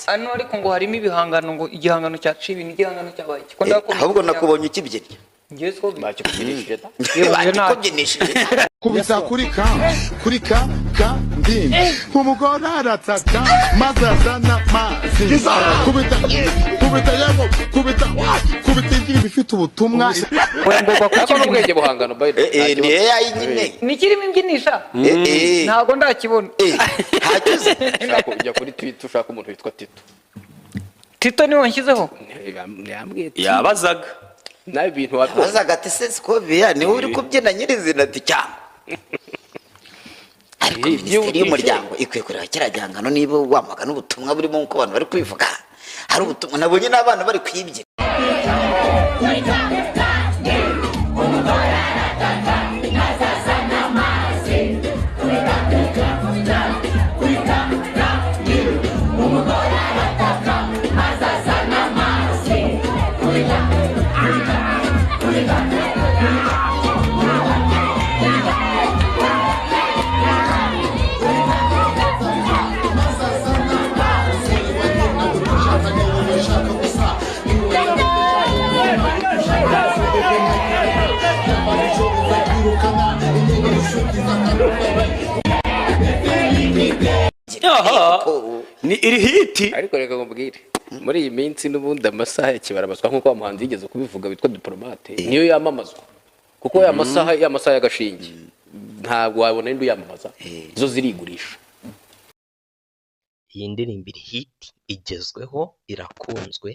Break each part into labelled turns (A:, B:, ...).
A: Ano ariko ngo harimo ibihangano ngo igihangano cya cibi n'igihangano cyabaye
B: ahubwo nakubonye ukibyinnye
A: ngeso
C: bakikubyinishije da
B: bakikubyinishije
D: kubita kuri ka ndini umugore arataka maze azana mazi kubita indirimbo ifite ubutumwa
C: ariko n'ubwenge buhangano
B: ni AI nyine
A: nikirimo imbyinisa ntago ndakibona
B: hacyuze
C: ujya kuri Twitter ushaka umuntu witwa
A: Tito niwe nshyizeho
C: yambwiye
E: yabazaga
C: nawe ibintu wakoze
B: bazaga ati Scovia niwe uri kubyina nyirizina ati cyangwa ariko minisiteri y'umuryango ikwiye kureba kiriya gihangano niba wamagana ubutumwa burimo nk'uko abantu bari kubivuga hari ubutumwa nabonye n'abana bari kuyibyina
E: ni iri hiti
C: ariko reka ngubwire muri iyi minsi n'ubundi amasaha ya kibarabaswa nk'uko umuhanzi yigeze kubivuga witwa Diplomate niyo yamamazwa kuko ya masaha y'agashinge ntabwo wabona indi yamamaza zo zirigurisha.
F: Iyi ndirimbo iri hiti igezweho irakunzwe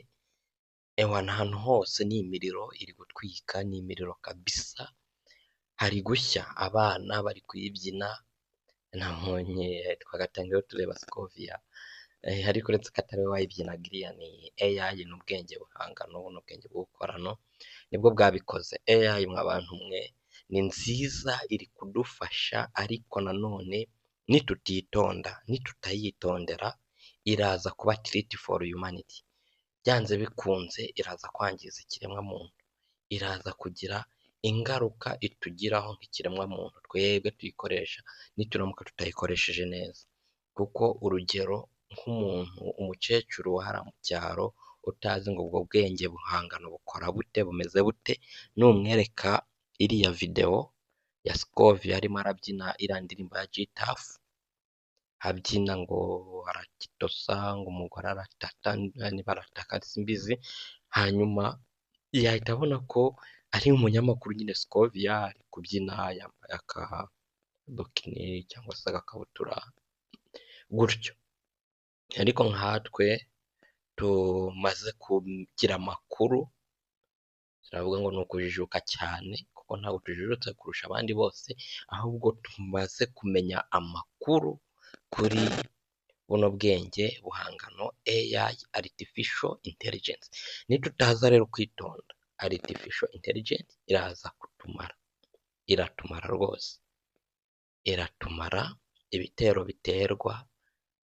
F: ewana ahantu hose ni imiriro iri gutwika ni imiriro kabisa hari gushya abana bari kuyibyina namonye twagatangiye tureba Scovia ariko uretse katari wayibyinaga iriya ni AI n'ubwenge buhangano n'ubwenge bw'ukorano nibwo bwabikoze. AI abantu mwe ni nziza iri kudufasha ariko nanone nitutayitondera iraza kuba treat for humanity byanze bikunze iraza kwangiza ikiremwa muntu iraza kugira ingaruka itugiraho nk'ikiremwa muntu twebwe tuyikoresha nituramuka tutayikoresheje neza kuko urugero nk'umuntu umukecuru wahara mu cyaro utazi ngo ubwo bwenge buhangano bukora bute bumeze bute numwereka iriya video ya Scovia arimo arabyina irandirimba ya G-Tough abyina ngo arakitosa ngo umugore aratata barataka simbizi hanyuma yahita abona ko ari umunyamakuru nyine Scovia ari kubyina yambaye aka bikini cyangwa se agakabutura gutyo ariko nkatwe tumaze kugira amakuru turavuga ngo ni ukujijuka cyane kuko ntabwo tujijutse kurusha abandi bose ahubwo tumaze kumenya amakuru kuri buno bwenge buhangano AI artificial intelligence nitutaza rero kwitonda artificial intelligence iraza iratumara rwose iratumara ibitero biterwa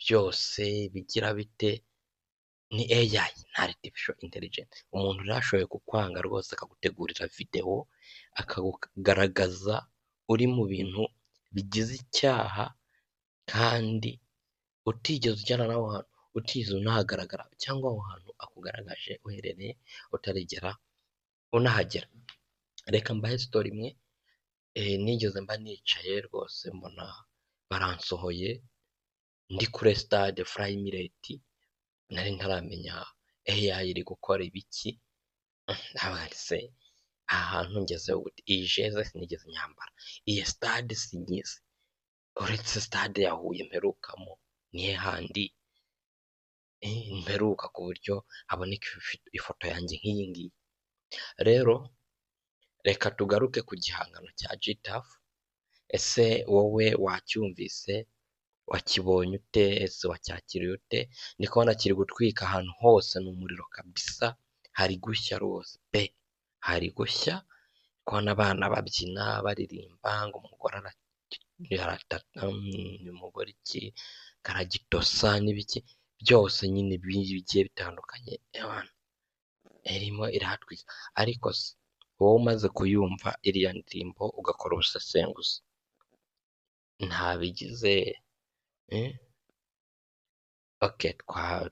F: byose bigira bite ni AI na artificial intelligence umuntu rashoboye kukwanga rwose akagutegurira video akakugaragaza uri mu bintu bigize icyaha kandi utigeze ujyana naho hantu utize unahagaragara cyangwa aho hantu akugaragaje uherereye utarigera unahagera. Reka mbahe story imwe nigeze mba nicaye rwose mbona baransohoye ndi kuri stade Fly Emirates nari ntaramenya AI iri gukora ibiki nabarise ahantu ngeze ubuti ijeze sinigeze nyambara iyi stade sinyize uretse stade ya Huye mperukamo nihe handi mperuka ku buryo haboneka ifoto yanjye nk'iyi ngiyi. Rero reka tugaruke ku gihangano cya G-Tough ese wowe wacyumvise wakibonye ute ese wacyakiriye ute ndi kubona kiri gutwika ahantu hose ni umuriro kabisa hari gushya rwose pe hari gushya kubona abana babyina baririmba ngo umugore aratata umugore iki karagitosa n'ibiki byose nyine bigiye bitandukanye abana irimo irahatwika ariko wowe umaze kuyumva iriya ndirimbo ugakora ubusesenguzi nta bigize okay,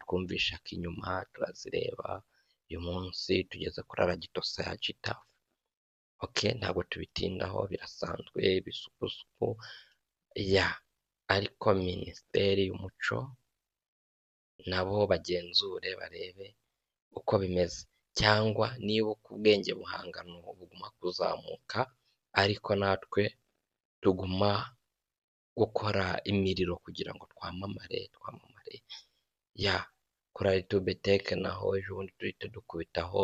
F: twumvisha ko inyuma turazireba, uyu munsi tugeze kuri Aragitosa ya Gitafu. Okay, ntabwo tubitindaho, birasanzwe, bisukusuku ya, ariko Minisiteri y'Umuco nabo bagenzure barebe uko bimeze, cyangwa niba uko ubwenge buhangano buguma kuzamuka ariko natwe tuguma gukora imiriro kugira ngo twamamare ya, kuri YouTube Tech naho ejo bundi duhita dukubitaho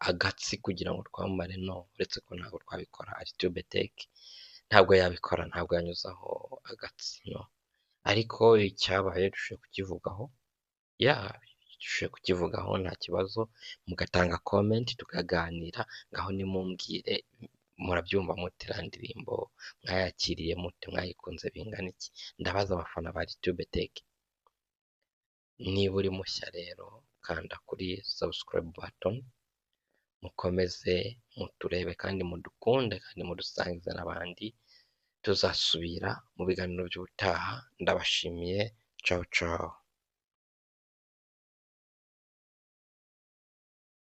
F: agatsi kugira ngo twamamare, no, uretse ko ntabwo twabikora. YouTube Tech ntabwo yabikora, ntabwo yanyuzaho agatsi, no, ariko icyabaye dushoboye kukivugaho, ya, dushoboye kukivugaho nta kibazo, mugatanga comment tukaganira, ngaho nimumbwire murabyumva mute iriya ndirimbo, mwayakiriye mute, mwayikunze bingana iki? Ndabaza abafana ba YouTube Tech. Niba uri mushya rero kanda kuri subscribe button, mukomeze muturebe kandi mudukunde kandi mudusangize n'abandi. Tuzasubira mu biganiro by'ubutaha, ndabashimiye, ciao ciao.